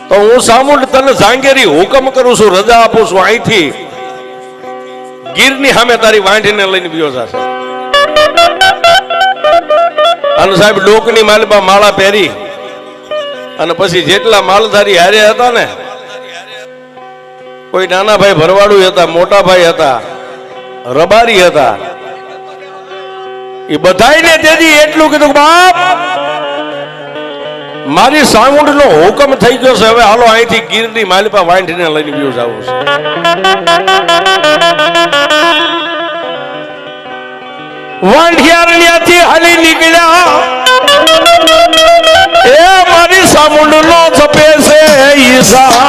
તો હું સામુંડ તને જાંગેરી હુકમ કરું છું, રજા આપું છું, અહીંથી ગીરની સામે તારી વાંઢીને લઈને ગયો જશે. અને સાહેબ ડોકની માલબા માળા પહેરી અને પછી જેટલા માલધારી હારે હતા ને, કોઈ નાના ભાઈ ભરવાડું હતા, મોટા ભાઈ હતા, રબારી હતા, એ બધાને તેથી એટલું કીધું, બાપ મારી સામુંડ નો હુકમ થઈ ગયો છે, હવે હાલો અહીંથી ગીરની માલપા વાંઢીને લઈને ગયો જવું છે. વાંઢિયારણ્યાથી હાલી નીકળ્યા, એ મારી સામુંડ નો જપે છે ઈસા.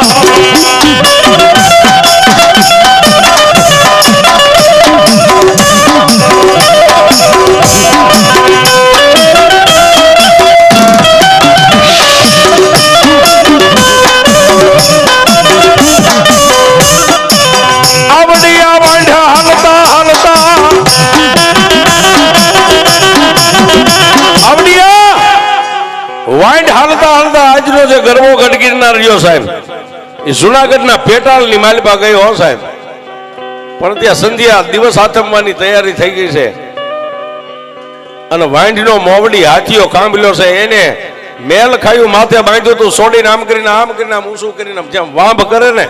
વાંઢ હાલતા હાલતા આજનો જે ગરબો ગઢગીરનાર રહ્યો સાહેબ, એ જુનાગઢના પેટાળની માલપા ગયો હો સાહેબ. પણ ત્યાં સંધ્યા દિવસ આથમવાની તૈયારી થઈ ગઈ છે અને વાંઢનો મોવડી હાથીઓ કાંબલ્યો છે, એને મેલ ખાયું માથે બાંધ્યું તું, છોડીને આમ કરીને આમ ઊંચું કરીને જેમ વાંભ કરે ને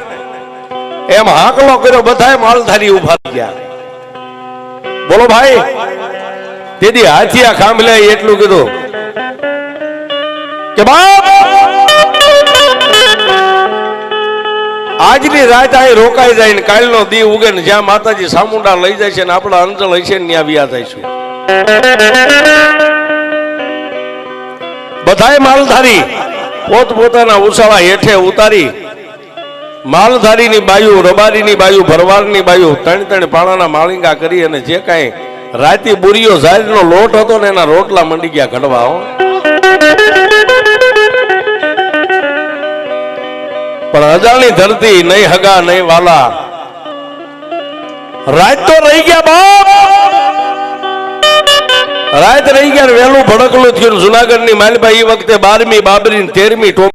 એમ હાકલો કર્યો. બધાએ માલધારી ઉભા થઈ ગયા. બોલો ભાઈ, તેથી હાથીયા કાંબલે એટલું કીધું કે બાપ આજની રાત અહીં રોકાઈ જાય ને કાલનો દી ઉગે ને જ્યાં માતાજી સામુંડા લઈ જાય છે ને આપણા અંચળ હશે ને ત્યાં વ્યા જઈશું. બધાએ માલધારી પોતપોતાના ઉછાળા હેઠે ઉતારી માલધારીની બાયુ, રબારીની બાયુ, ભરવાડની બાયુ ત્રણ પાણાના માળીંગા કરી અને જે કાંઈ રાતી બુરીઓ ઝાડનો લોટ હતો ને એના રોટલા મંડી ગયા ઘડવા. હો પણ અજાણી ધરતી, નહીં હગા નહીં વાલા, રાત તો રહી ગયા બાપ, રાત રહી ગયા. વહેલું ભડકલું થયું. જુનાગઢની માલપા એ વખતે 12મી, બાબરી, 13મી ટોપ